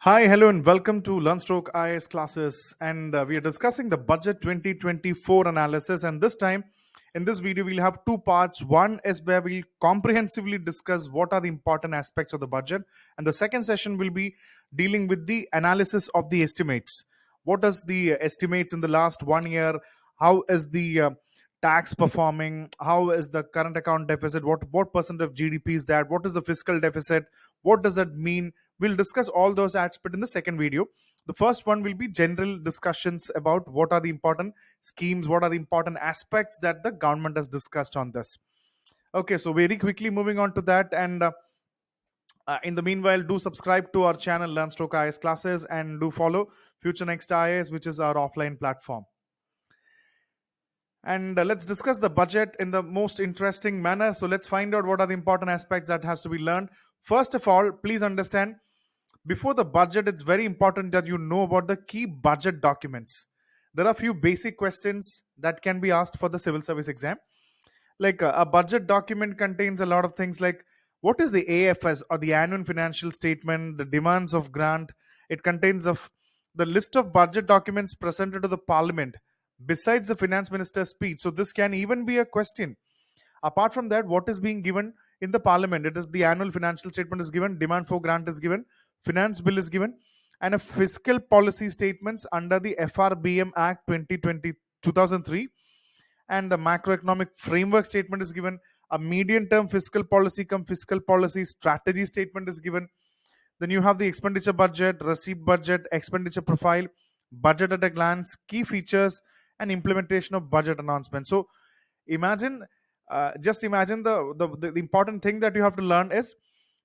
Hi, hello, and welcome to Learnstroke IAS classes. And we are discussing the budget 2024 analysis. And this time, in this video, we'll have two parts. One is where we'll comprehensively discuss what are the important aspects of the budget, and the second session will be dealing with the analysis of the estimates. What is the estimates in the last 1 year? How is the tax performing? How is the current account deficit? What percent of GDP is that? What is the fiscal deficit? What does that mean? We'll discuss all those aspects in the second video. The first one will be general discussions about what are the important schemes, what are the important aspects that the government has discussed on this. Okay, so very quickly moving on to that. And in the meanwhile, do subscribe to our channel Learnstroke IAS classes, and do follow Future Next IAS, which is our offline platform. And let's discuss the budget in the most interesting manner. So let's find out what are the important aspects that has to be learned. First of all, please understand, before the budget, it's very important that you know about the key budget documents. There are a few basic questions that can be asked for the civil service exam. Like a budget document contains a lot of things like what is the AFS, or the annual financial statement, the demands of grant. It contains of the list of budget documents presented to the parliament besides the finance minister's speech. So this can even be a question. Apart from that, what is being given in the parliament? It is the annual financial statement is given, demand for grant is given, finance bill is given, and a fiscal policy statements under the FRBM Act 2003, and the macroeconomic framework statement is given. A medium term fiscal policy fiscal policy strategy statement is given. Then you have the expenditure budget, receipt budget, expenditure profile, budget at a glance, key features, and implementation of budget announcement. So imagine, just imagine the important thing that you have to learn is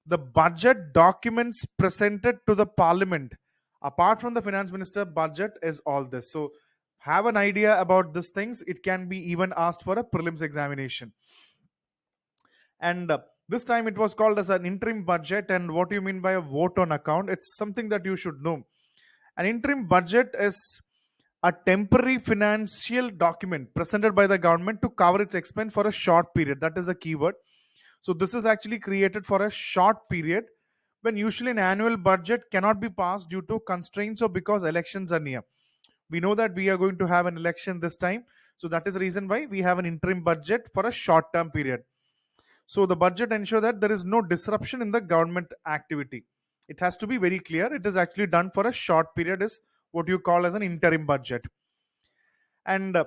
the budget documents presented to the parliament. Apart from the finance minister, budget is all this. So have an idea about these things. It can be even asked for a prelims examination. And this time it was called as an interim budget. And what do you mean by a vote on account? It's something that you should know. An interim budget is a temporary financial document presented by the government to cover its expense for a short period. That is a keyword. So this is actually created for a short period, when usually an annual budget cannot be passed due to constraints or because elections are near. We know that we are going to have an election this time. So that is the reason why we have an interim budget for a short term period. So the budget ensure that there is no disruption in the government activity. It has to be very clear. It is actually done for a short period, is what you call as an interim budget. And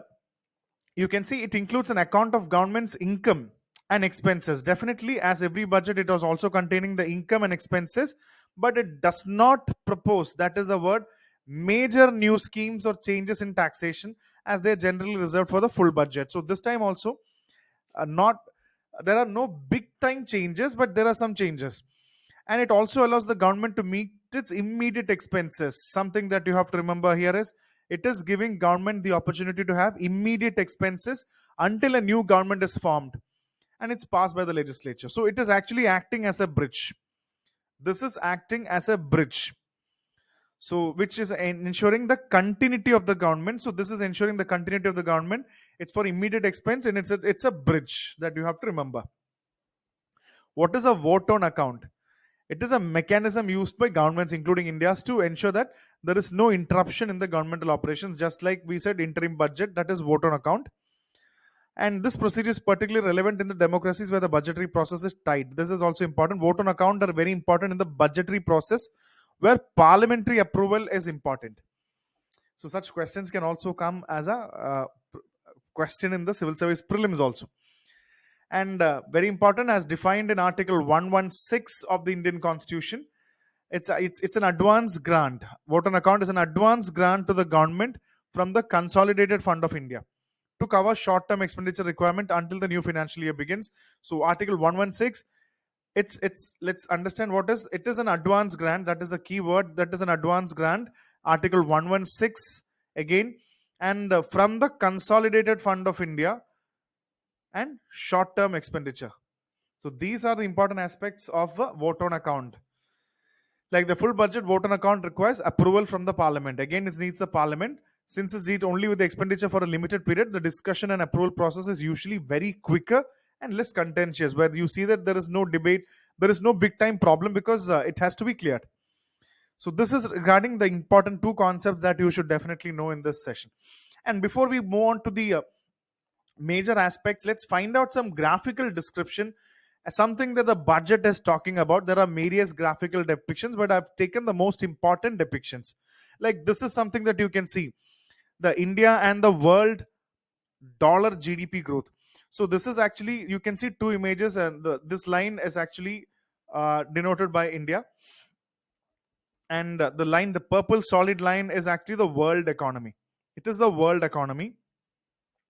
you can see it includes an account of government's income and expenses. Definitely, as every budget, it was also containing the income and expenses, but it does not propose, that is the word, major new schemes or changes in taxation, as they are generally reserved for the full budget. So this time also, not there are no big time changes, but there are some changes. And it also allows the government to meet its immediate expenses. Something that you have to remember here is it is giving government the opportunity to have immediate expenses until a new government is formed and it's passed by the legislature. So it is actually acting as a bridge. This is acting as a bridge. So which is ensuring the continuity of the government. So this is ensuring the continuity of the government. It's for immediate expense, and it's a bridge that you have to remember. What is a vote on account? It is a mechanism used by governments, including India's, to ensure that there is no interruption in the governmental operations. Just like we said, interim budget, that is vote on account. And this procedure is particularly relevant in the democracies where the budgetary process is tight. This is also important. Vote on account are very important in the budgetary process where parliamentary approval is important. So such questions can also come as a question in the civil service prelims also. And very important, as defined in Article 116 of the Indian Constitution, it's an advance grant. Vote on account is an advance grant to the government from the Consolidated Fund of India to cover short-term expenditure requirement until the new financial year begins. So Article 116, let's understand what is it. Is an advance grant. That is a key word. That is an advance grant. Article 116 again, and from the Consolidated Fund of India and short-term expenditure. So these are the important aspects of a vote on account. Like the full budget, vote on account requires approval from the parliament. Again, it needs the parliament. Since it's dealt only with the expenditure for a limited period, the discussion and approval process is usually very quicker and less contentious, where you see that there is no debate, there is no big time problem, because it has to be cleared. So this is regarding the important two concepts that you should definitely know in this session. And before we move on to the major aspects, let's find out some graphical description, something that the budget is talking about. There are various graphical depictions, but I've taken the most important depictions. Like this is something that you can see, the India and the world dollar GDP growth. So this is actually, you can see two images, and this line is actually denoted by India, and the line, the purple solid line, is actually the world economy. It is the world economy,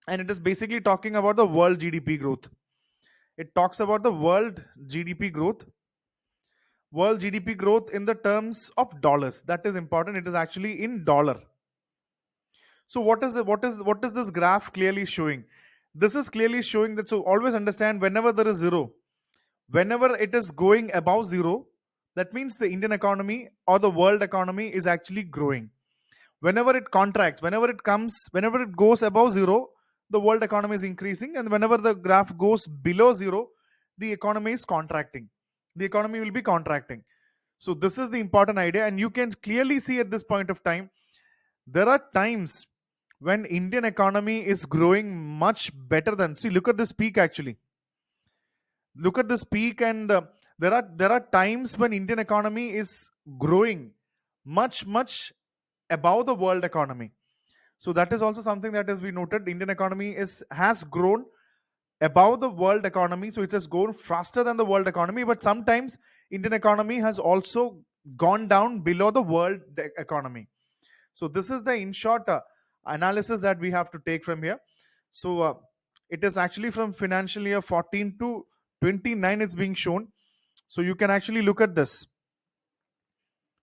and it is basically talking about the world GDP growth. It talks about the world GDP growth in the terms of dollars. That is important. It is actually in dollar. So what is this graph clearly showing? This is clearly showing that, so always understand, whenever there is zero, whenever it is going above zero, that means the Indian economy or the world economy is actually growing. Whenever it contracts, whenever it goes above zero, the world economy is increasing, and whenever the graph goes below zero, the economy is contracting. The economy will be contracting. So this is the important idea, and you can clearly see at this point of time, there are times when Indian economy is growing much better than, see, look at this peak actually. Look at this peak, and there are times when Indian economy is growing much above the world economy. So that is also something that is we noted. Indian economy has grown above the world economy, so it has grown faster than the world economy. But sometimes Indian economy has also gone down below the world economy. So this is the in short analysis that we have to take from here. So it is actually from financial year 14 to 29 it's being shown. So you can actually look at this.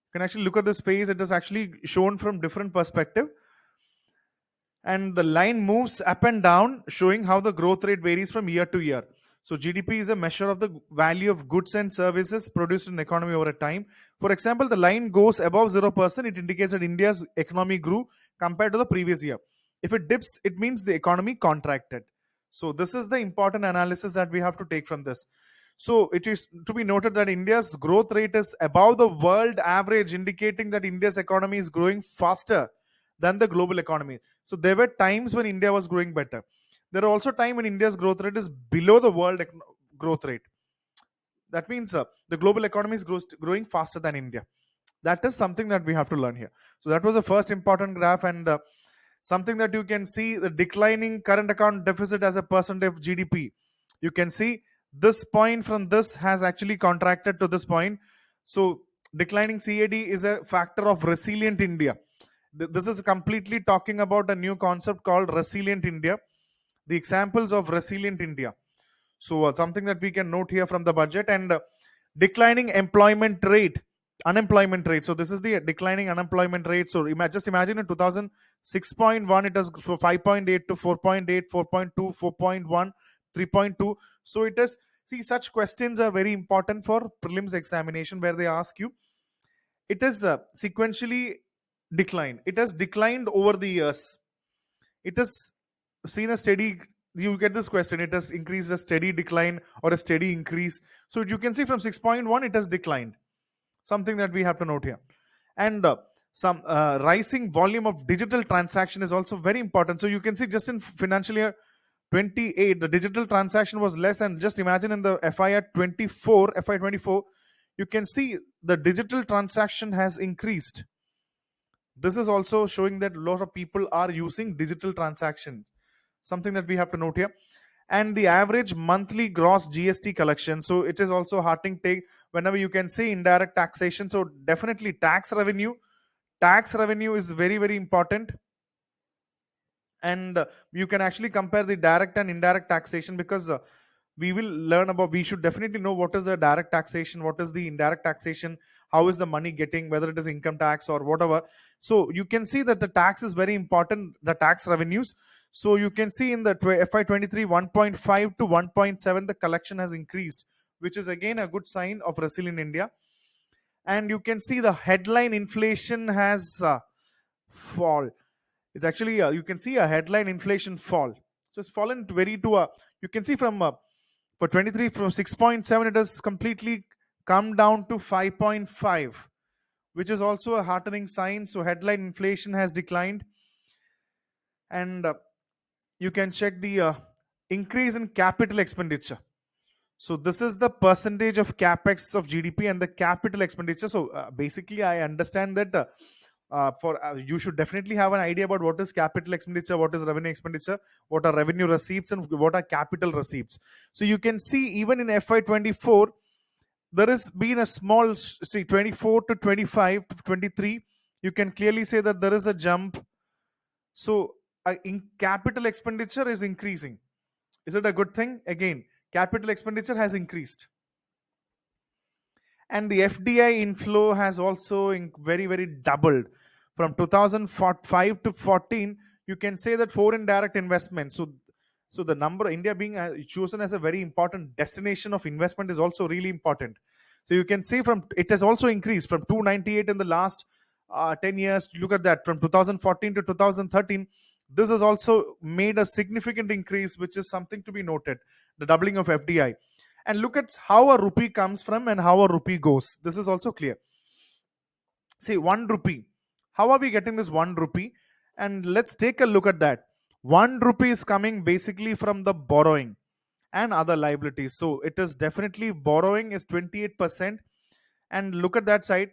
You can actually look at this phase. It is actually shown from different perspective, and the line moves up and down, showing how the growth rate varies from year to year. So GDP is a measure of the value of goods and services produced in an economy over a time. For example, the line goes above 0%, it indicates that India's economy grew compared to the previous year. If it dips, it means the economy contracted. So this is the important analysis that we have to take from this. So it is to be noted that India's growth rate is above the world average, indicating that India's economy is growing faster than the global economy. So there were times when India was growing better. There are also times when India's growth rate is below the world growth rate. That means the global economy is growing faster than India. That is something that we have to learn here. So that was the first important graph, and something that you can see, the declining current account deficit as a percentage of GDP. You can see this point from this has actually contracted to this point. So declining CAD is a factor of resilient India. This is completely talking about a new concept called resilient India. The examples of resilient India. So something that we can note here from the budget, and declining unemployment rate. So this is the declining unemployment rate. So just imagine in 2006.1, it has from 5.8 to 4.8, 4.2, 4.1, 3.2. So it is, see, such questions are very important for prelims examination, where they ask you, it is sequentially declined. It has declined over the years. It has seen a steady, you get this question, it has increased, a steady decline or a steady increase. So you can see from 6.1 it has declined, something that we have to note here. And some rising volume of digital transaction is also very important. So you can see just in financial year 28 the digital transaction was less, and just imagine in the FY24, you can see the digital transaction has increased. This is also showing that a lot of people are using digital transactions, something that we have to note here. And the average monthly gross GST collection, so it is also heartening take whenever you can say indirect taxation. So definitely tax revenue is very important. And you can actually compare the direct and indirect taxation, because we should definitely know what is the direct taxation, what is the indirect taxation, how is the money getting, whether it is income tax or whatever. So you can see that the tax is very important, the tax revenues. So you can see in the FY23 1.5 to 1.7 the collection has increased, which is again a good sign of resilient India. And you can see the headline inflation has fall. It's actually you can see a headline inflation fall. So it's fallen to a, you can see from for 23 from 6.7 it has completely come down to 5.5. which is also a heartening sign. So headline inflation has declined, and you can check the increase in capital expenditure. So this is the percentage of capex of GDP and the capital expenditure. So basically, I understand that for you should definitely have an idea about what is capital expenditure, what is revenue expenditure, what are revenue receipts, and what are capital receipts. So you can see even in FY24, there has been a small, see, 24 to 25 to 23. You can clearly say that there is a jump. So in capital expenditure is increasing. Is it a good thing? Again, capital expenditure has increased, and the FDI inflow has also very doubled from 2005 to 14. You can say that foreign direct investment. So the number, India being chosen as a very important destination of investment, is also really important. So you can say from it has also increased from 298 in the last 10 years. Look at that, from 2014 to 2013. This has also made a significant increase, which is something to be noted, the doubling of FDI. And look at how a rupee comes from and how a rupee goes. This is also clear. See, 1 rupee. How are we getting this 1 rupee? And let's take a look at that. 1 rupee is coming basically from the borrowing and other liabilities. So it is definitely borrowing is 28%. And look at that side.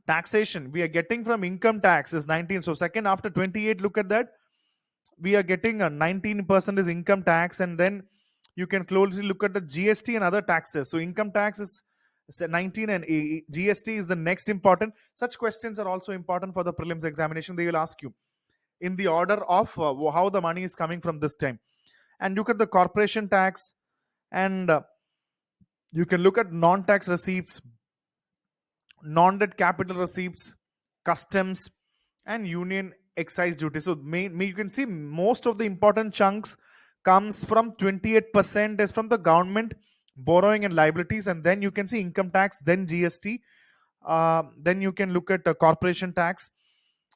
Taxation we are getting from income tax is 19. So second after 28, look at that. We are getting a 19% is income tax, and then you can closely look at the GST and other taxes. So income tax is 19, and GST is the next important. Such questions are also important for the prelims examination. They will ask you in the order of how the money is coming from this time. And look at the corporation tax, and you can look at non-tax receipts, non-debt capital receipts, customs, and union excise duty. So you can see most of the important chunks comes from 28% is from the government, borrowing and liabilities, and then you can see income tax, then GST, then you can look at corporation tax,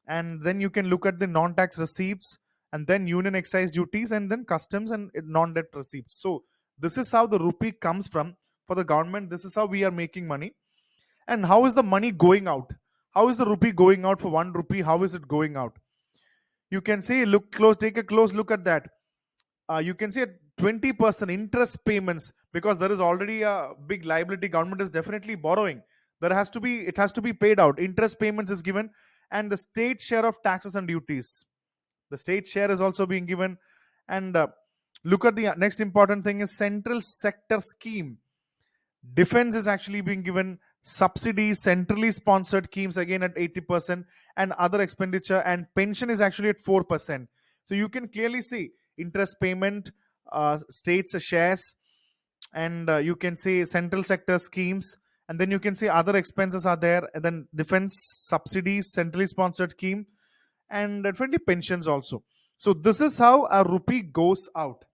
and then you can look at the non-tax receipts, and then union excise duties, and then customs and non-debt receipts. So this is how the rupee comes from for the government. This is how we are making money. And how is the money going out? How is the rupee going out? For 1 rupee, how is it going out? You can see, look close, take a close look at that. You can see at 20% interest payments, because there is already a big liability. Government is definitely borrowing. It has to be paid out. Interest payments is given, and the state share of taxes and duties. The state share is also being given. And look at the next important thing is central sector scheme. Defense is actually being given subsidies, centrally sponsored schemes again at 80%, and other expenditure and pension is actually at 4%. So you can clearly see interest payment, states shares, and you can see central sector schemes, and then you can see other expenses are there, and then defense subsidies, centrally sponsored scheme, and definitely pensions also. So this is how a rupee goes out.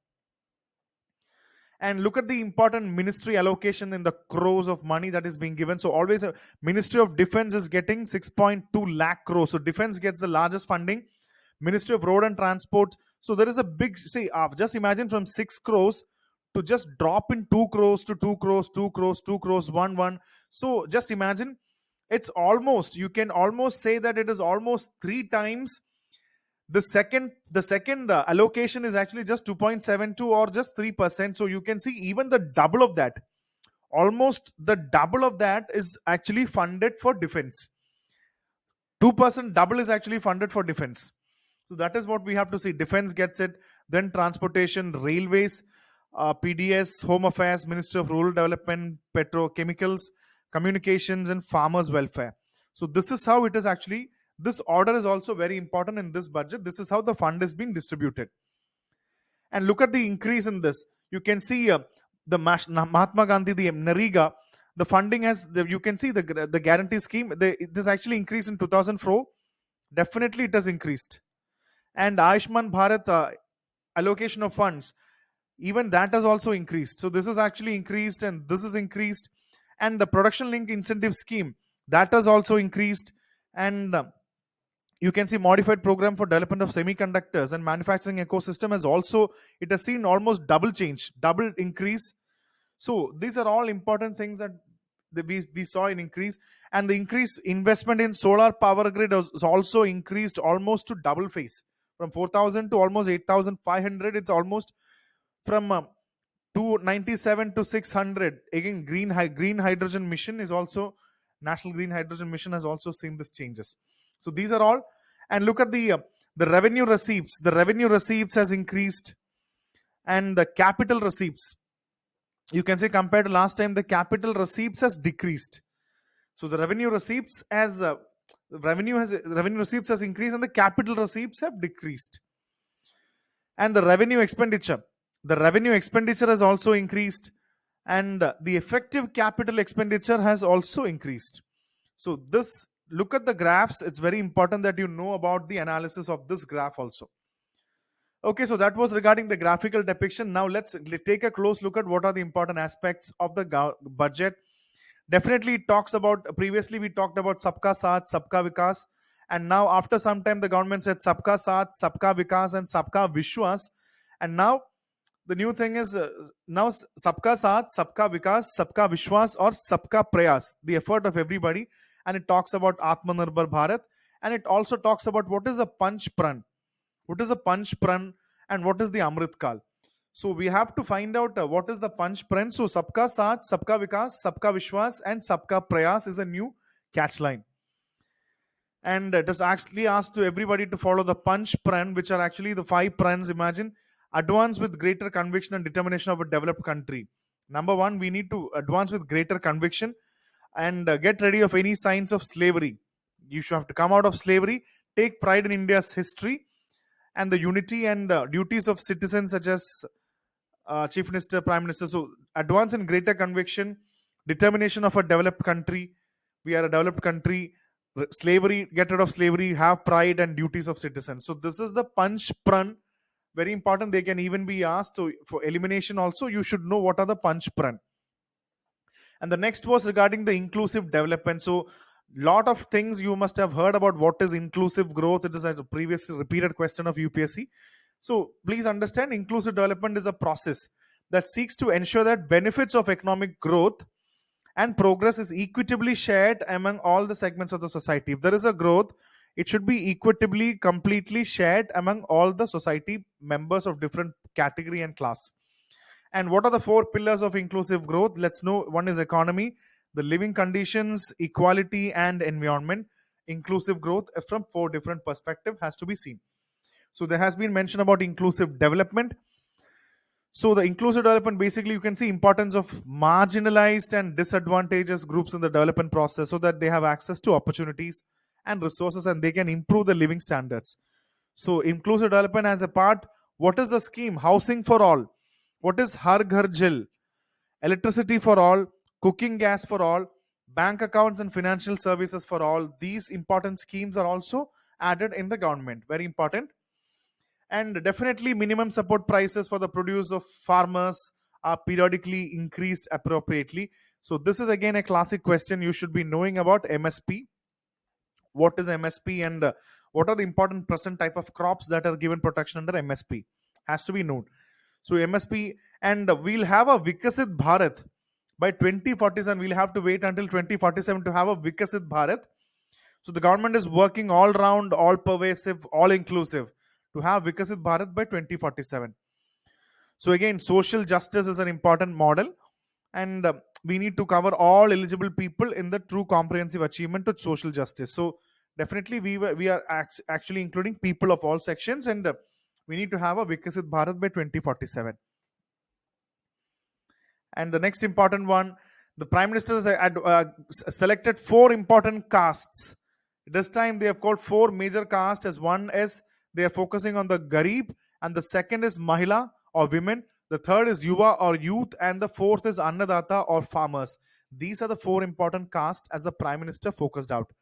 And look at the important ministry allocation in the crores of money that is being given. So always a Ministry of Defense is getting 6.2 lakh crores. So defense gets the largest funding. Ministry of Road and Transport. So there is a big, see, just imagine from 6 crores to just drop in 2 crores to 2 crores, 2 crores, 2 crores, 1. So just imagine, it's almost, you can almost say that it is almost 3 times. The second allocation is actually just 2.72 or just 3%. So you can see even the double of that, almost the double of that is actually funded for defense. 2% double is actually funded for defense. So that is what we have to see. Defense gets it, then transportation, railways, PDS, Home Affairs, Ministry of Rural Development, Petrochemicals, Communications, and Farmers Welfare. So this is how it is actually. This order is also very important in this budget. This is how the fund is being distributed. And look at the increase in this. You can see the Mahatma Gandhi, the Nariga, the funding has, you can see the guarantee scheme. This actually increased in 2004. Definitely it has increased. And Ayushman Bharat allocation of funds, even that has also increased. So this is actually increased, and this is increased. And the production link incentive scheme, that has also increased. And you can see modified program for development of semiconductors and manufacturing ecosystem has also, it has seen almost double change, double increase. So these are all important things that we saw an increase, and the increased investment in solar power grid is also increased almost to double phase from 4,000 to almost 8,500. It's almost from 297 to 600. Again, green hydrogen mission is also, national green hydrogen mission has also seen these changes. So these are all. And look at the revenue receipts. The revenue receipts has increased, and the capital receipts, you can say, compared to last time, the capital receipts has decreased. So the revenue receipts has increased, and the capital receipts have decreased. And the revenue expenditure has also increased, and the effective capital expenditure has also increased. So this, look at the graphs. It's very important that you know about the analysis of this graph also. Okay, so that was regarding the graphical depiction. Now let's take a close look at what are the important aspects of the budget. Definitely it talks about, previously we talked about Sabka Saath, Sabka Vikas, and now after some time the government said Sabka Saath, Sabka Vikas, and Sabka Vishwas. And now the new thing is now Sabka Saath, Sabka Vikas, Sabka Vishwas, or Sabka Prayas, the effort of everybody. And it talks about Atmanirbhar Bharat, and it also talks about what is a Panch Pran. What is a Panch Pran and what is the Amrit Kal? So we have to find out what is the Panch Pran. So Sabka Saath, Sabka Vikas, Sabka Vishwas, and Sabka Prayas is a new catch line. And it is actually asked to everybody to follow the Panch Pran, which are actually the 5 prans. Imagine, advance with greater conviction and determination of a developed country. Number 1, we need to advance with greater conviction and get ready of any signs of slavery. You should have to come out of slavery, take pride in India's history and the unity and duties of citizens such as Chief Minister, Prime Minister. So advance in greater conviction, determination of a developed country. We are a developed country. Slavery, get rid of slavery, have pride and duties of citizens. So this is the Panch Pran. Very important. They can even be asked for elimination also. You should know what are the Panch Pran. And the next was regarding the inclusive development. So lot of things you must have heard about what is inclusive growth. It is a previously repeated question of UPSC. So please understand, inclusive development is a process that seeks to ensure that benefits of economic growth and progress is equitably shared among all the segments of the society. If there is a growth, it should be equitably, completely shared among all the society members of different category and class. And what are the 4 pillars of inclusive growth? Let's know. One is economy, the living conditions, equality, and environment. Inclusive growth from 4 different perspectives has to be seen. So there has been mention about inclusive development. So the inclusive development, basically you can see importance of marginalized and disadvantaged groups in the development process so that they have access to opportunities and resources and they can improve the living standards. So inclusive development as a part, what is the scheme? Housing for all. What is Har Ghar Jal? Electricity for all, cooking gas for all, bank accounts and financial services for all. These important schemes are also added in the government. Very important. And definitely minimum support prices for the produce of farmers are periodically increased appropriately. So this is again a classic question. You should be knowing about MSP. What is MSP and what are the important present type of crops that are given protection under MSP? Has to be known. So MSP, and we'll have a Vikasit Bharat by 2047. We'll have to wait until 2047 to have a Vikasit Bharat. So the government is working all round, all pervasive, all inclusive to have Vikasit Bharat by 2047. So again, social justice is an important model, and we need to cover all eligible people in the true comprehensive achievement of social justice. So definitely we are actually including people of all sections, and we need to have a Vikasit Bharat by 2047. And the next important one, the Prime Minister has selected 4 important castes. This time they have called 4 major castes. As one is they are focusing on the Garib, and the second is Mahila or women, the third is Yuva or youth, and the fourth is Annadata or farmers. These are the 4 important castes as the Prime Minister focused out.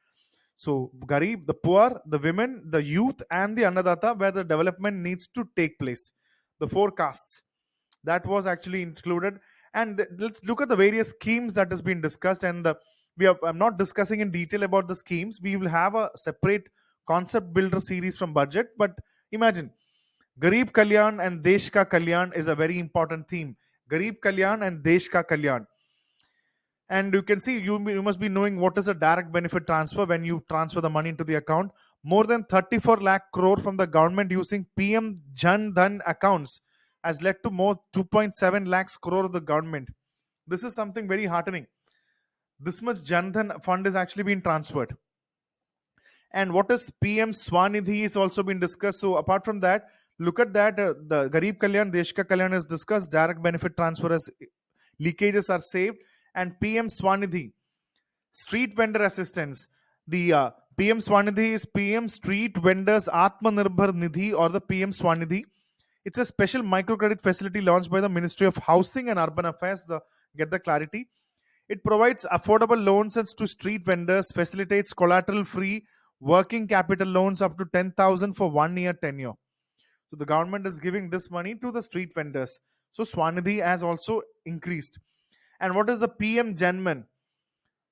So Garib, the poor, the women, the youth, and the Annadata, where the development needs to take place. The 4 castes that was actually included. And let's look at the various schemes that has been discussed. And I'm not discussing in detail about the schemes. We will have a separate concept builder series from budget. But imagine, Garib Kalyan and Desh Ka Kalyan is a very important theme. Garib Kalyan and Desh Ka Kalyan. And you can see, you must be knowing what is a direct benefit transfer when you transfer the money into the account. More than 34 lakh crore from the government using PM Jan Dhan accounts has led to more 2.7 lakhs crore of the government. This is something very heartening. This much Jan Dhan fund is actually being transferred. And what is PM Swanidhi is also been discussed. So apart from that, look at that, the Garib Kalyan, Desh Ka Kalyan is discussed, direct benefit transfer as leakages are saved, and PM Swanidhi, street vendor assistance. The PM Swanidhi is PM Street Vendors Atmanirbhar Nidhi, or the PM Swanidhi. It's a special microcredit facility launched by the Ministry of Housing and Urban Affairs. Get the clarity. It provides affordable loans to street vendors, facilitates collateral-free working capital loans up to 10,000 for 1 year tenure. So the government is giving this money to the street vendors. So Swanidhi has also increased. And what is the PM Janman?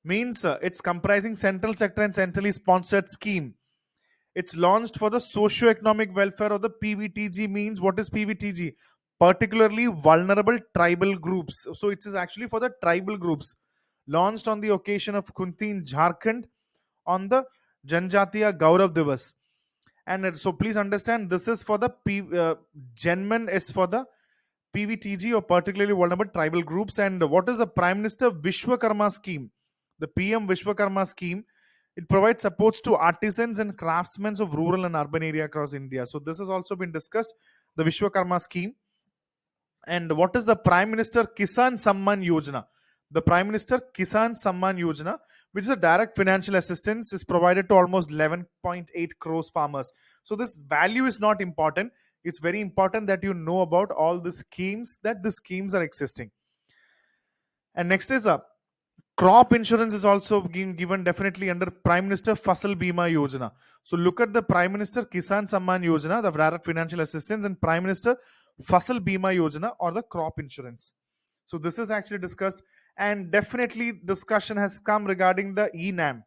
Means it's comprising central sector and centrally sponsored scheme. It's launched for the socio-economic welfare of the PVTG. Means what is PVTG? Particularly vulnerable tribal groups. So it is actually for the tribal groups. Launched on the occasion of Kunti in Jharkhand on the Janjatiya Gaurav Divas. And so please understand, this is for the Genman is for the PVTG, or particularly vulnerable tribal groups. And what is the Prime Minister Vishwakarma scheme? The PM Vishwakarma scheme, it provides supports to artisans and craftsmen of rural and urban area across India. So this has also been discussed, the Vishwakarma scheme. And what is the Prime Minister Kisan Samman Yojana? The Prime Minister Kisan Samman Yojana, which is a direct financial assistance, is provided to almost 11.8 crores farmers. So this value is not important. It's very important that you know about all the schemes, that the schemes are existing. And next is a crop insurance is also being given definitely under Prime Minister Fasal Bima Yojana. So look at the Prime Minister Kisan Samman Yojana, the direct financial assistance, and Prime Minister Fasal Bima Yojana, or the crop insurance. So this is actually discussed, and definitely discussion has come regarding the ENAM.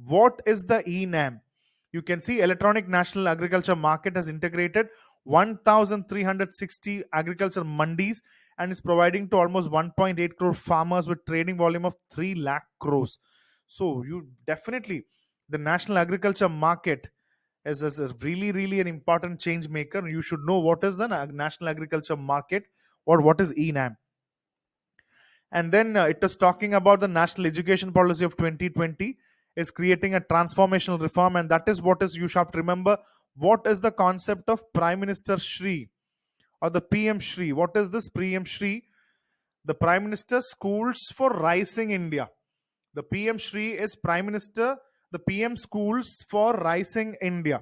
What is the ENAM? You can see Electronic National Agriculture Market has integrated 1,360 agriculture mandis and is providing to almost 1.8 crore farmers with trading volume of 3 lakh crores. So you definitely, the National Agriculture Market is a really an important change maker. You should know what is the National Agriculture Market, or what is ENAM. And then it is talking about the National Education Policy of 2020 is creating a transformational reform, and that is what is, you have to remember, what is the concept of Prime Minister Shri or the PM Shri. What is this PM Shri? The Prime Minister Schools for Rising India. The PM Shri is Prime Minister, the PM Schools for Rising India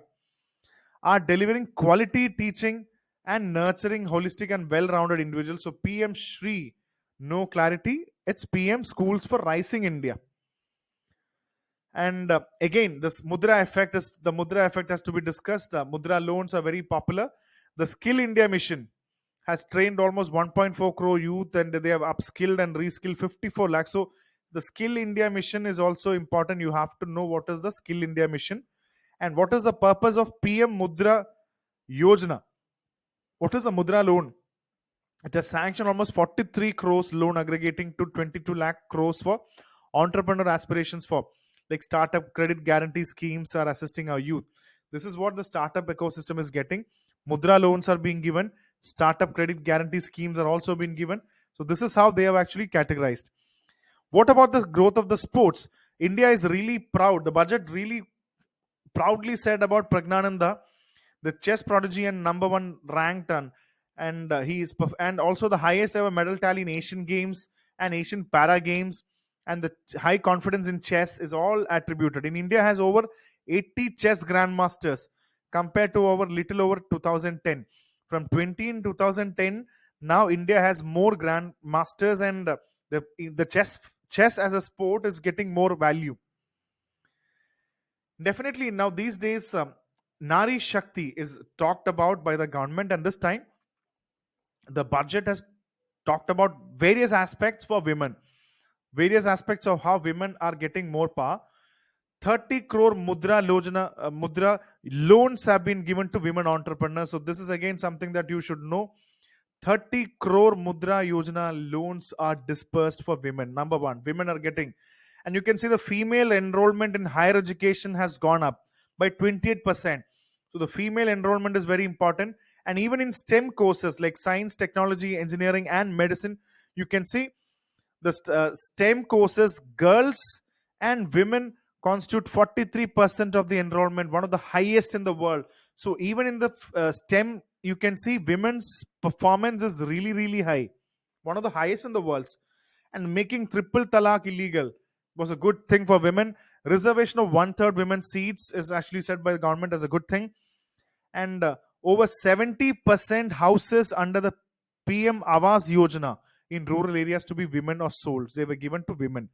are delivering quality teaching and nurturing holistic and well-rounded individuals. So PM Shri, no clarity, it's PM Schools for Rising India. And again, this Mudra effect has to be discussed. Mudra loans are very popular. The Skill India Mission has trained almost 1.4 crore youth, and they have upskilled and reskilled 54 lakhs. So the Skill India Mission is also important. You have to know what is the Skill India Mission and what is the purpose of PM Mudra Yojana. What is the Mudra loan? It has sanctioned almost 43 crores loan aggregating to 22 lakh crores for entrepreneur aspirations, for like startup credit guarantee schemes are assisting our youth. This is what the startup ecosystem is getting. Mudra loans are being given. Startup credit guarantee schemes are also being given. So this is how they have actually categorized. What about the growth of the sports? India is really proud. The budget really proudly said about Pragnananda, the chess prodigy and #1 ranked, and he is and also the highest ever medal tally in Asian Games and Asian Para Games, and the high confidence in chess is all attributed. In India has over 80 chess grandmasters compared to little over 2010. From 20 in 2010, now India has more grandmasters, and the chess as a sport is getting more value. Definitely now these days, Nari Shakti is talked about by the government, and this time the budget has talked about various aspects for women, various aspects of how women are getting more power. 30 crore Mudra loans have been given to women entrepreneurs. So this is again something that you should know. 30 crore Mudra Yojana loans are dispersed for women. Number one, women are getting. And you can see the female enrollment in higher education has gone up by 28%. So the female enrollment is very important. And even in STEM courses like science, technology, engineering, and medicine, you can see the STEM courses, girls and women constitute 43% of the enrollment, one of the highest in the world. So even in the STEM, you can see women's performance is really, really high, one of the highest in the world. And making triple talaq illegal was a good thing for women. Reservation of one third women's seats is actually set by the government as a good thing. And over 70% houses under the PM Awas Yojana in rural areas to be women or sold. They were given to women.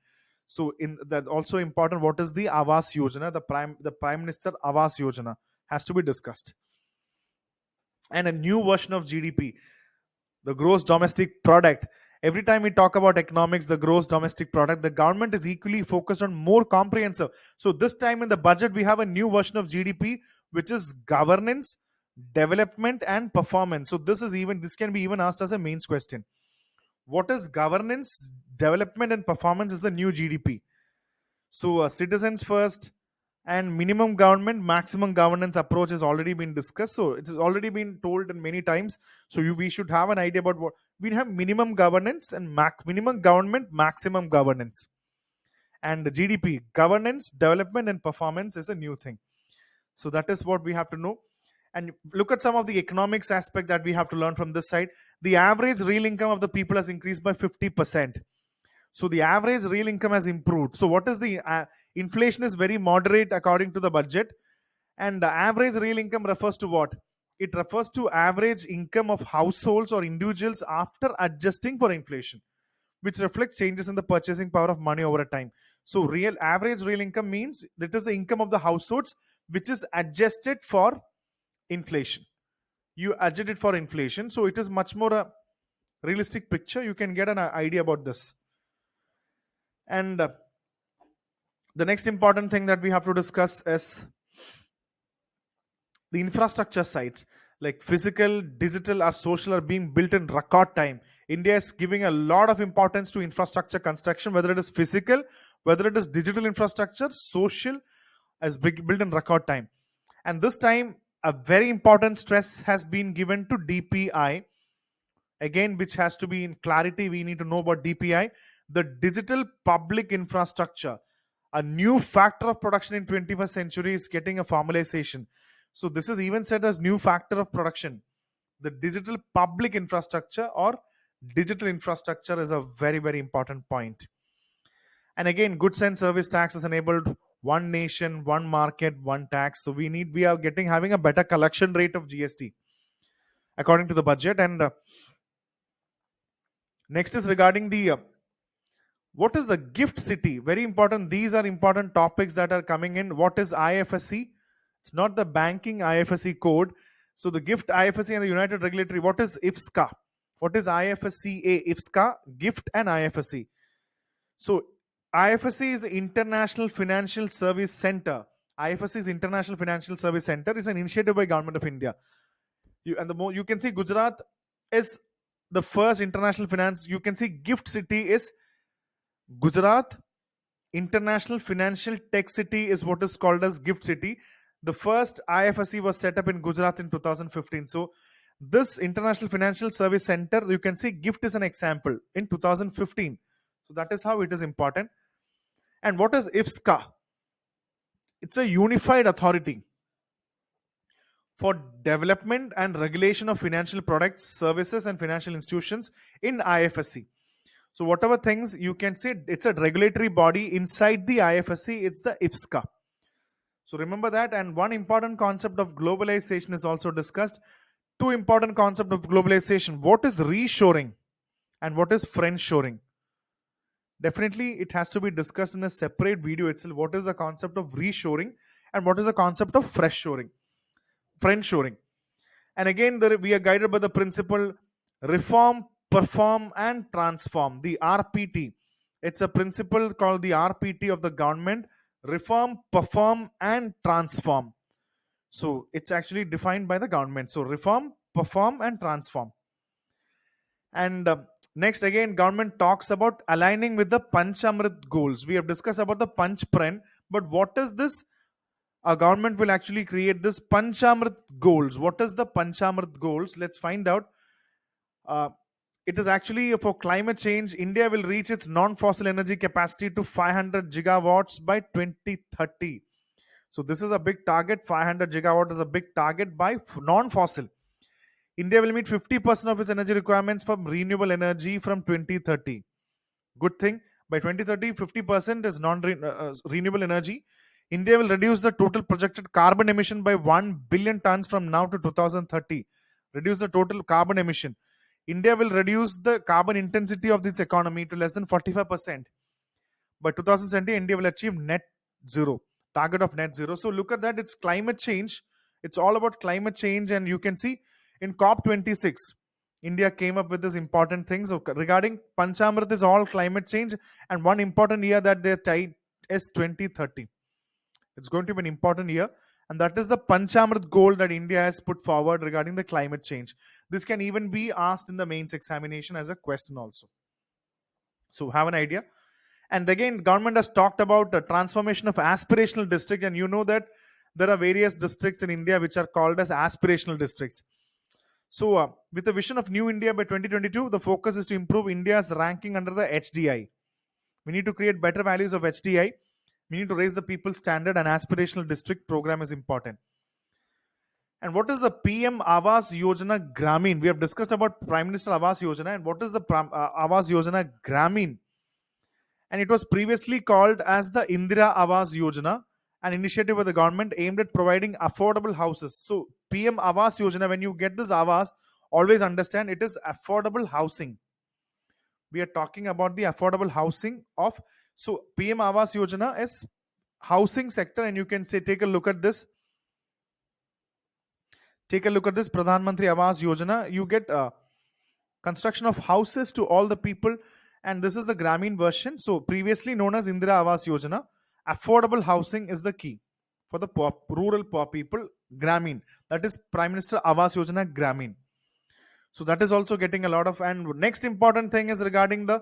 So in that also important, what is the Awas Yojana? The Prime Minister Awas Yojana has to be discussed. And a new version of GDP, the gross domestic product. Every time we talk about economics, the gross domestic product, the government is equally focused on more comprehensive. So this time in the budget, we have a new version of GDP, which is governance, development, and performance. So this can be even asked as a mains question. What is governance, development, and performance is the new GDP. So citizens first and minimum government, maximum governance approach has already been discussed. So it has already been told in many times. So we should have an idea about what we have: minimum governance and minimum government, maximum governance. And the GDP, governance, development, and performance is a new thing. So that is what we have to know. And look at some of the economics aspect that we have to learn from this side. The average real income of the people has increased by 50%. So the average real income has improved. So what is the inflation is very moderate according to the budget. And the average real income refers to what? It refers to average income of households or individuals after adjusting for inflation, which reflects changes in the purchasing power of money over a time. So real average real income means that is the income of the households which is adjusted for inflation. You adjust it for inflation, so it is much more a realistic picture. You can get an idea about this. And the next important thing that we have to discuss is the infrastructure sites, like physical, digital, or social, are being built in record time. India is giving a lot of importance to infrastructure construction, whether it is physical, whether it is digital infrastructure, social, as built in record time. And this time, a very important stress has been given to DPI, again, which has to be in clarity. We need to know about DPI, the digital public infrastructure. A new factor of production in 21st century is getting a formalization. So this is even said as new factor of production. The digital public infrastructure or digital infrastructure is a very, very important point. And again, goods and service tax is enabled. One nation, one market, one tax. So we are having a better collection rate of GST according to the budget. And next is regarding the what is the gift city? Very important. These are important topics that are coming in. What is IFSC? It's not the banking IFSC code. So the gift IFSC and the United Regulatory. What is IFSCA? What is IFSCA? IFSCA, gift, and IFSC. So IFSC is the International Financial Service Center. IFSC is International Financial Service Center. Is an initiative by Government of India. You can see Gujarat is the first international finance. You can see gift city is Gujarat. International Financial Tech City is what is called as gift city. The first IFSC was set up in Gujarat in 2015. So this International Financial Service Center, you can see gift is an example in 2015. So that is how it is important. And what is IFSCA? It's a unified authority for development and regulation of financial products, services, and financial institutions in IFSC. So whatever things you can say, it's a regulatory body inside the IFSC. It's the IFSCA. So remember that. And one important concept of globalization is also discussed. Two important concepts of globalization. What is reshoring and what is friendshoring? Definitely, it has to be discussed in a separate video itself. What is the concept of reshoring and what is the concept of friendshoring? And again, we are guided by the principle reform, perform, and transform. The RPT. It's a principle called the RPT of the government: reform, perform, and transform. So it's actually defined by the government. So reform, perform, and transform. And next, again, government talks about aligning with the Panchamrit goals. We have discussed about the Panch Pran, but what is this? Our government will actually create this Panchamrit goals. What is the Panchamrit goals? Let's find out. Uh, it is actually for climate change. India will reach its non-fossil energy capacity to 500 gigawatts by 2030. So this is a big target. 500 gigawatt is a big target by non-fossil. India will meet 50% of its energy requirements from renewable energy from 2030. Good thing. By 2030, 50% is non-renewable energy. India will reduce the total projected carbon emission by 1 billion tons from now to 2030. Reduce the total carbon emission. India will reduce the carbon intensity of its economy to less than 45%. By 2070, India will achieve net zero, target of net zero. So look at that. It's climate change. It's all about climate change. And you can see in COP26, India came up with this important thing. So regarding Panchamrit is all climate change. And one important year that they tied is 2030. It's going to be an important year. And that is the Panchamrit goal that India has put forward regarding the climate change. This can even be asked in the mains examination as a question also. So have an idea. And again, government has talked about the transformation of aspirational district. And you know that there are various districts in India which are called as aspirational districts. So with the vision of New India by 2022, the focus is to improve India's ranking under the HDI. We need to create better values of HDI. We need to raise the people's standard, and aspirational district program is important. And what is the PM Awas Yojana Gramin? We have discussed about Prime Minister Awas Yojana. And what is the Awas Yojana Gramin? And it was previously called as the Indira Awas Yojana, an initiative by the government aimed at providing affordable houses. So PM Awas Yojana, when you get this Awas, always understand it is affordable housing. We are talking about the affordable housing of, so PM Awas Yojana is housing sector. And you can say, take a look at this. Take a look at this Pradhan Mantri Awas Yojana. You get construction of houses to all the people. And this is the Gramin version. So previously known as Indira Awas Yojana, affordable housing is the key for the poor, rural poor people. Gramin, that is Prime Minister Awas Yojana Gramin. So that is also getting a lot of. And next important thing is regarding the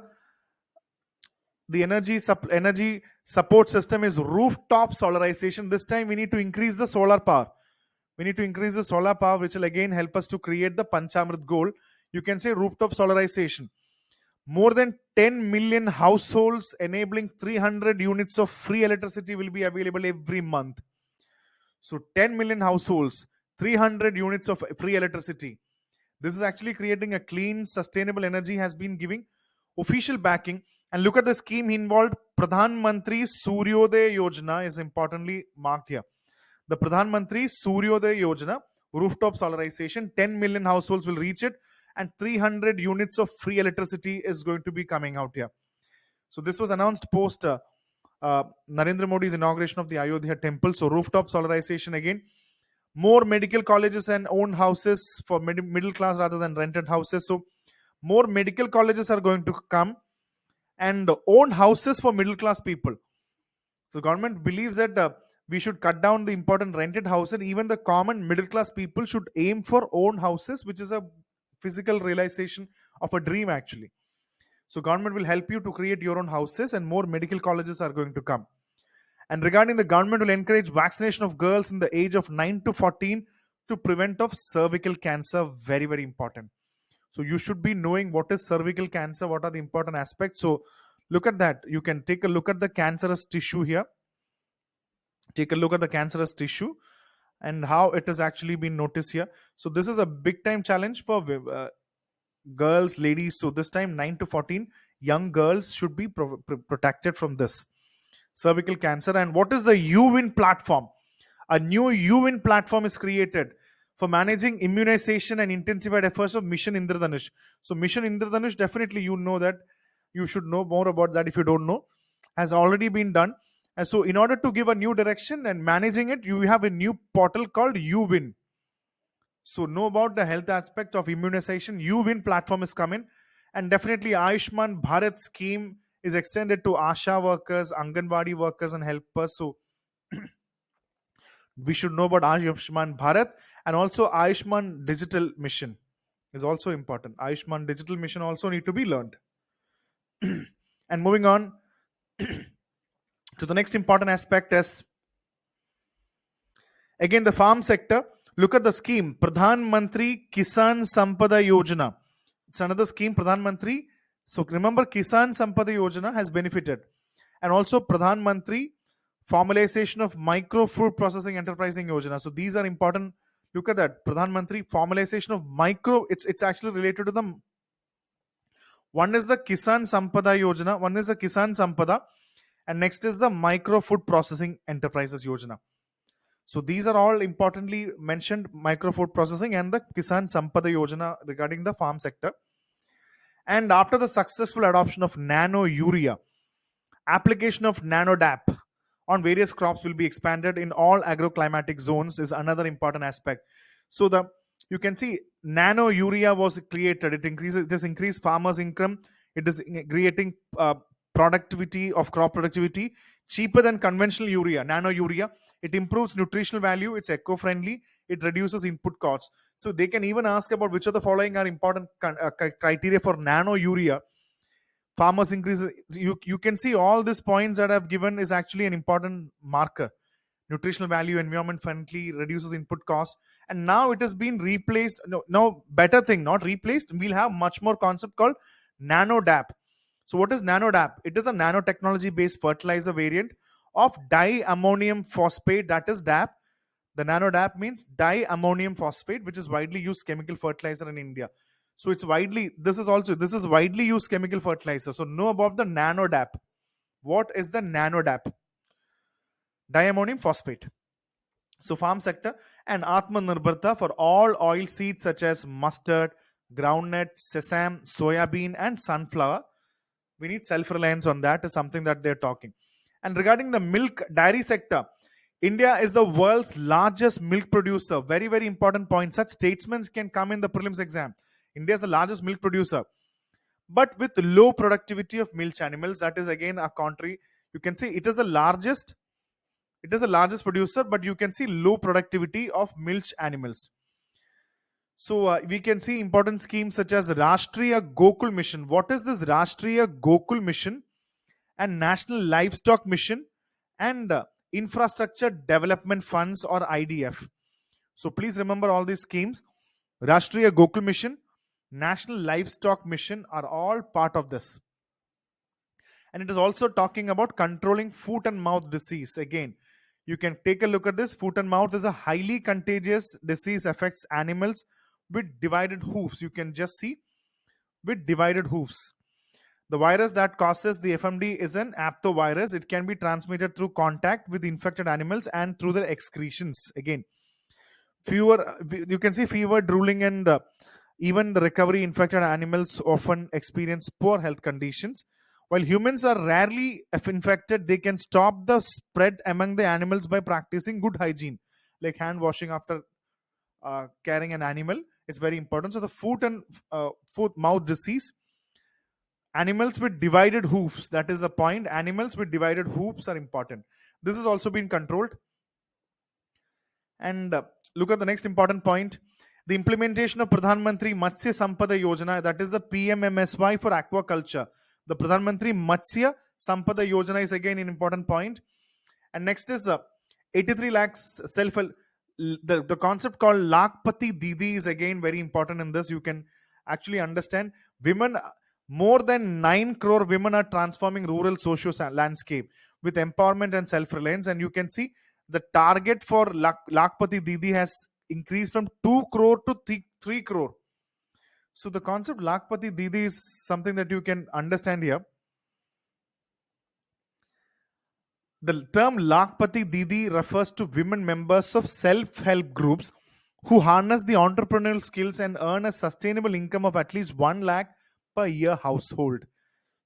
energy support system is rooftop solarization. This time we need to increase the solar power. We need to increase the solar power, which will again help us to create the Panchamrit goal. You can say rooftop solarization. More than 10 million households enabling 300 units of free electricity will be available every month. So 10 million households, 300 units of free electricity. This is actually creating a clean, sustainable energy, has been giving official backing. And look at the scheme involved. Pradhan Mantri Suryodaya Yojana is importantly marked here. The Pradhan Mantri Suryodaya Yojana, rooftop solarization, 10 million households will reach it, and 300 units of free electricity is going to be coming out here. So this was announced post Narendra Modi's inauguration of the Ayodhya temple. So rooftop solarization again. More medical colleges and owned houses for middle class rather than rented houses. So more medical colleges are going to come, and owned houses for middle class people. So government believes that we should cut down the important rented house, and even the common middle class people should aim for owned houses, which is a physical realization of a dream actually. So government will help you to create your own houses, and more medical colleges are going to come. And regarding the government will encourage vaccination of girls in the age of 9 to 14 to prevent of cervical cancer. Very, very important. So you should be knowing what is cervical cancer, what are the important aspects. So look at that. You can take a look at the cancerous tissue here. Take a look at the cancerous tissue and how it has actually been noticed here. So this is a big time challenge for girls, ladies. So this time 9 to 14 young girls should be protected from this cervical cancer. And what is the UWIN platform? A new UWIN platform is created for managing immunization and intensified efforts of Mission Indradhanush. So Mission Indradhanush, definitely you know that. You should know more about that if you don't know. Has already been done. And so in order to give a new direction and managing it, you have a new portal called UWIN. So know about the health aspect of immunization. UWIN platform is coming. And definitely Ayushman Bharat scheme is extended to ASHA workers, Anganwadi workers and helpers. So we should know about Ayushman Bharat and also Ayushman Digital Mission. is also important. Ayushman digital mission also need to be learned. And moving on to the next important aspect is again the farm sector. Look at the scheme, Pradhan Mantri Kisan Sampada Yojana. It's another scheme, Pradhan Mantri. So remember, Kisan Sampada Yojana has benefited. And also Pradhan Mantri Formalization of Micro Food Processing Enterprising Yojana. So these are important. Look at that, Pradhan Mantri Formalization of Micro. It's actually related to the one is the Kisan Sampada Yojana, one is the Kisan Sampada, and next is the Micro Food Processing Enterprises Yojana. So these are all importantly mentioned, micro food processing and the Kisan Sampada Yojana regarding the farm sector. And after the successful adoption of nano urea, application of nano DAP on various crops will be expanded in all agroclimatic zones is another important aspect. So the you can see nano urea was created. It has increased farmers' income. It is creating productivity of crop productivity cheaper than conventional urea, nano urea. It improves nutritional value. It's eco-friendly. It reduces input costs. So they can even ask about which of the following are important criteria for nano urea. Farmers increase. You can see all these points that I've given is actually an important marker. Nutritional value, environment friendly, reduces input cost, and now it has been replaced. No better thing, not replaced. We'll have much more concept called nano DAP. So what is nano DAP? It is a nanotechnology based fertilizer variant of diammonium phosphate, that is DAP. The nano DAP means diammonium phosphate, which is widely used chemical fertilizer in India. So it's widely, this is widely used chemical fertilizer. So know about the nano DAP. What is the nano DAP? Diammonium phosphate. So farm sector and Atmanirbharta for all oil seeds such as mustard, groundnut, sesame, soybean and sunflower. We need self-reliance on that is something that they're talking. And regarding the milk dairy sector, India is the world's largest milk producer. Very, very important point. Such statements can come in the prelims exam. India is the largest milk producer, but with low productivity of milch animals. That is again a contrary. You can see it is the largest. It is the largest producer, but you can see low productivity of milch animals. So we can see important schemes such as Rashtriya Gokul Mission. What is this Rashtriya Gokul Mission? And National Livestock Mission and Infrastructure Development Funds or IDF. So please remember all these schemes. Rashtriya Gokul Mission, National Livestock Mission are all part of this. And it is also talking about controlling foot and mouth disease. Again, you can take a look at this. Foot and mouth is a highly contagious disease, affects animals with divided hoofs. You can just see with divided hoofs. The virus that causes the FMD is an aptovirus. It can be transmitted through contact with infected animals and through their excretions. Again, you can see fever, drooling, and even the recovery infected animals often experience poor health conditions. While humans are rarely infected, they can stop the spread among the animals by practicing good hygiene, like hand washing after carrying an animal. It's very important. So the foot mouth disease. Animals with divided hoofs, that is the point. Animals with divided hoofs are important. This has also been controlled. And look at the next important point. The implementation of Pradhan Mantri Matsya Sampada Yojana, that is the PMMSY for aquaculture. The Pradhan Mantri Matsya Sampada Yojana is again an important point. And next is 83 lakhs self. The concept called Lakpati Didi is again very important in this. You can actually understand women. More than 9 crore women are transforming rural socio landscape with empowerment and self-reliance. And you can see the target for Lakpati Didi has increased from 2 crore to 3 crore. So the concept Lakpati Didi is something that you can understand here. The term Lakpati Didi refers to women members of self-help groups who harness the entrepreneurial skills and earn a sustainable income of at least 1 lakh per year household.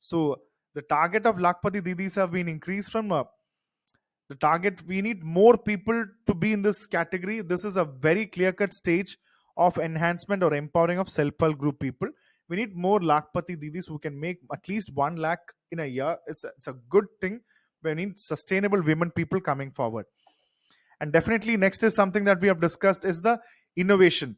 So the target of Lakpati Didis have been increased from the target. We need more people to be in this category. This is a very clear-cut stage of enhancement or empowering of self-help group people. We need more Lakpati Didis who can make at least 1 lakh in a year. It's a good thing. We need sustainable women people coming forward. And definitely next is something that we have discussed is the innovation.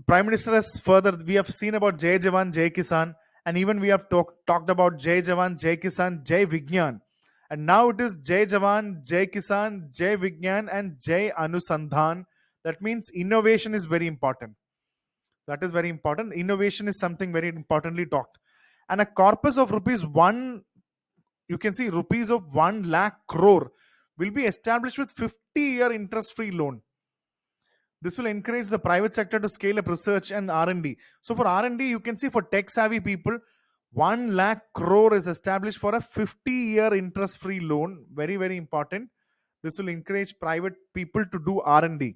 Prime Minister has further, we have seen about Jai Jawan, Jai Kisan, and even we have talked about Jai Jawan, Jai Kisan, Jai Vigyan. And now it is Jai Jawan, Jai Kisan, Jai Vigyan, and Jai Anusandhan. That means innovation is very important. That is very important. Innovation is something very importantly talked. And a corpus of rupees 1, you can see rupees of 1 lakh crore will be established with 50-year interest-free loan. This will encourage the private sector to scale up research and R&D. So for R&D, you can see for tech-savvy people, 1 lakh crore is established for a 50-year interest-free loan. Very, very important. This will encourage private people to do R&D.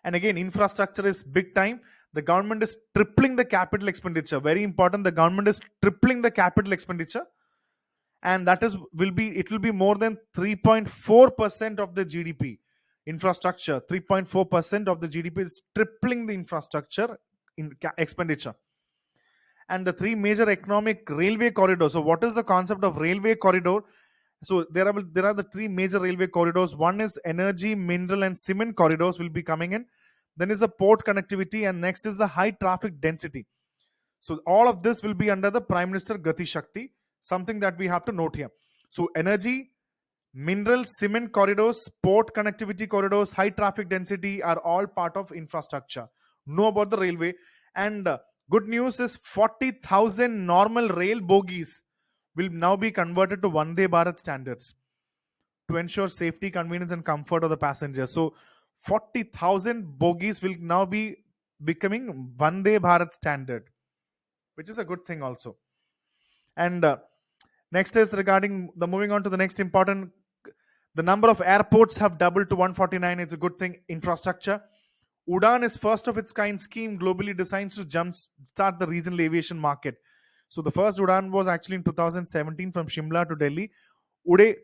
And again, infrastructure is big time. The government is tripling the capital expenditure. Very important. The government is tripling the capital expenditure. And that is it will be more than 3.4% of the GDP. Infrastructure, 3.4% of the GDP is tripling the infrastructure in expenditure. And the three major economic railway corridors. So what is the concept of railway corridor? So there are the three major railway corridors. One is energy, mineral, and cement corridors will be coming in. Then is the port connectivity, and next is the high traffic density. So all of this will be under the Prime Minister Gati Shakti, something that we have to note here. So energy, mineral, cement corridors, port connectivity corridors, high traffic density are all part of infrastructure. Know about the railway. And good news is 40,000 normal rail bogies will now be converted to Vande Bharat standards to ensure safety, convenience, and comfort of the passengers. So 40,000 bogies will now be becoming Vande Bharat standard, which is a good thing also. And next is regarding the moving on to the next important, the number of airports have doubled to 149. It's a good thing. Infrastructure. Udan is first of its kind scheme globally designed to jumpstart the regional aviation market. So the first Udan was actually in 2017 from Shimla to Delhi. Ude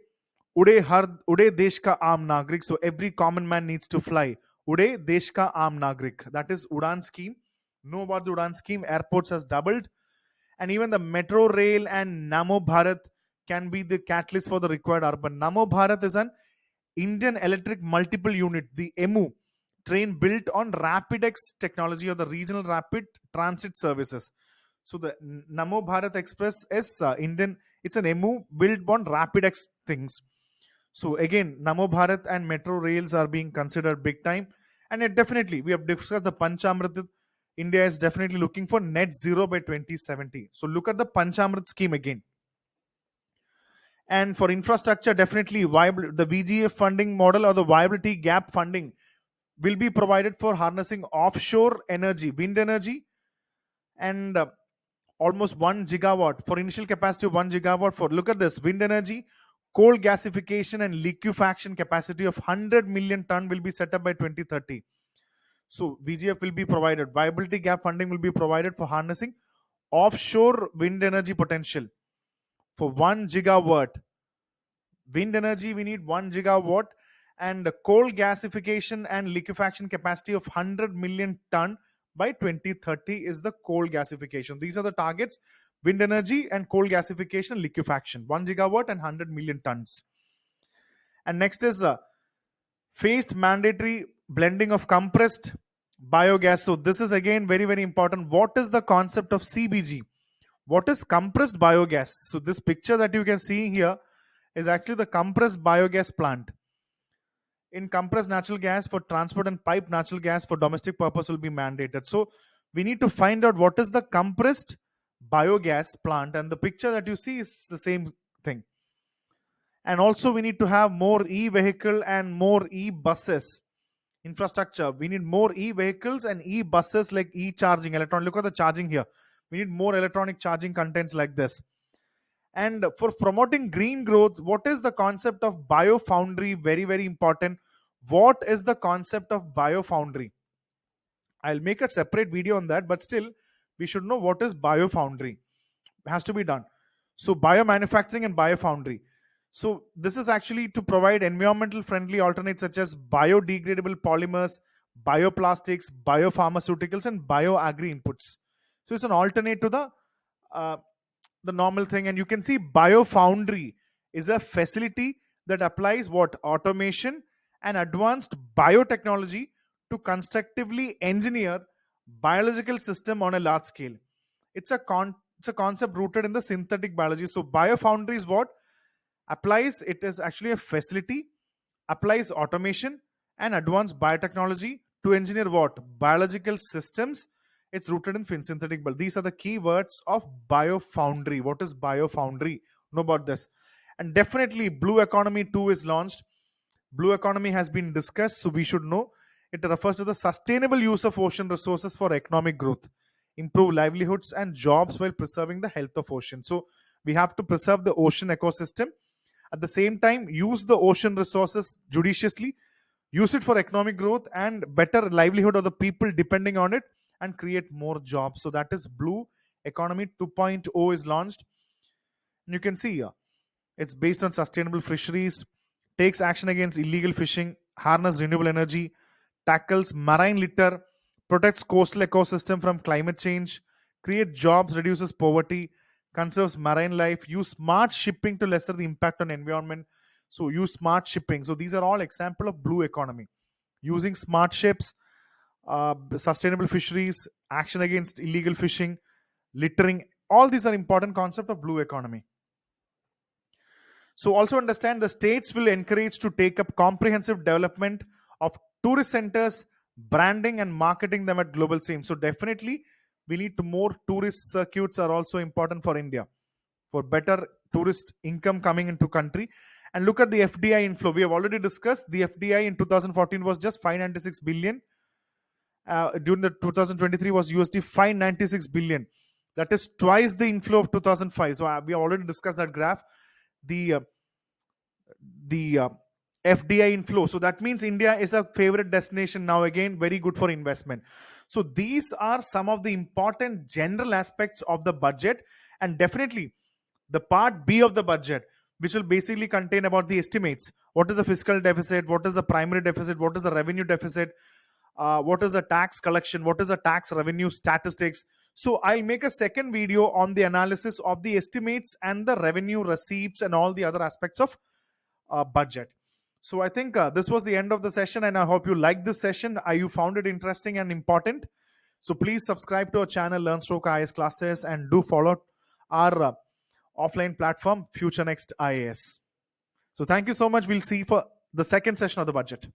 Desh ka Aam Nagrik. So every common man needs to fly. Ude Desh ka Aam Nagrik. That is Udan scheme. Know about the Udan scheme. Airports has doubled. And even the metro rail and Namo Bharat can be the catalyst for the required urban. Namo Bharat is an Indian Electric Multiple Unit, the EMU, train built on RapidX technology or the regional rapid transit services. So the Namo Bharat Express is Indian, it's an EMU built on RapidX things. So again, Namo Bharat and metro rails are being considered big time. And it definitely, we have discussed the Panchamrit. India is definitely looking for net zero by 2070. So look at the Panchamrit scheme again. And for infrastructure, definitely the VGF funding model or the viability gap funding will be provided for harnessing offshore energy, wind energy, and almost 1 gigawatt for initial capacity of 1 gigawatt for, look at this, wind energy, coal gasification and liquefaction capacity of 100 million ton will be set up by 2030. So VGF will be provided. Viability gap funding will be provided for harnessing offshore wind energy potential for 1 gigawatt. Wind energy, we need 1 gigawatt, and coal gasification and liquefaction capacity of 100 million ton by 2030 is the coal gasification. These are the targets: wind energy and coal gasification, liquefaction, 1 gigawatt and 100 million tons. And next is phased mandatory blending of compressed biogas. So this is again very, very important. What is the concept of CBG? What is compressed biogas? So this picture that you can see here is actually the compressed biogas plant. In compressed natural gas for transport and piped natural gas for domestic purpose will be mandated. So we need to find out what is the compressed biogas plant, and the picture that you see is the same thing. And also we need to have more e-vehicle and more e-buses infrastructure. We need more e-vehicles and e-buses like e-charging, electron. Look at the charging here. We need more electronic charging contents like this. And for promoting green growth, what is the concept of biofoundry? Very, very important. What is the concept of biofoundry? I'll make a separate video on that, but still, we should know what is biofoundry. It has to be done. So biomanufacturing and biofoundry. So this is actually to provide environmental friendly alternates such as biodegradable polymers, bioplastics, biopharmaceuticals, and bioagri inputs. So it's an alternate to the normal thing. And you can see biofoundry is a facility that applies what? Automation and advanced biotechnology to constructively engineer biological system on a large scale. It's a concept rooted in the synthetic biology. So biofoundry is what applies. It is actually a facility, applies automation and advanced biotechnology to engineer what biological systems. It's rooted in synthetic biology. These are the key words of biofoundry. What is biofoundry? Know about this. And definitely blue economy 2 is launched. Blue economy has been discussed, so we should know. It refers to the sustainable use of ocean resources for economic growth, improve livelihoods and jobs while preserving the health of ocean. So we have to preserve the ocean ecosystem. At the same time, use the ocean resources judiciously, use it for economic growth and better livelihood of the people depending on it, and create more jobs. So that is blue economy 2.0 is launched. And you can see here, it's based on sustainable fisheries, takes action against illegal fishing, harness renewable energy, tackles marine litter, protects coastal ecosystem from climate change, creates jobs, reduces poverty, conserves marine life, use smart shipping to lessen the impact on environment. So use smart shipping. So these are all example of blue economy. Using smart ships, sustainable fisheries, action against illegal fishing, littering. All these are important concept of blue economy. So also understand the states will encourage to take up comprehensive development of tourist centers, branding and marketing them at global scene. So definitely we need to more tourist circuits are also important for India for better tourist income coming into country. And look at the FDI inflow. We have already discussed the FDI in 2014 was just 596 billion. During the 2023 was USD 596 billion. That is twice the inflow of 2005. So we have already discussed that graph. The FDI inflow. So that means India is a favorite destination now again, very good for investment. So these are some of the important general aspects of the budget, and definitely the part B of the budget, which will basically contain about the estimates. What is the fiscal deficit? What is the primary deficit? What is the revenue deficit? What is the tax collection? What is the tax revenue statistics? So I'll make a second video on the analysis of the estimates and the revenue receipts and all the other aspects of budget. So I think this was the end of the session, and I hope you liked this session. You found it interesting and important. So please subscribe to our channel, Learn Stroke IAS classes, and do follow our offline platform, Future Next IAS. So thank you so much. We'll see for the second session of the budget.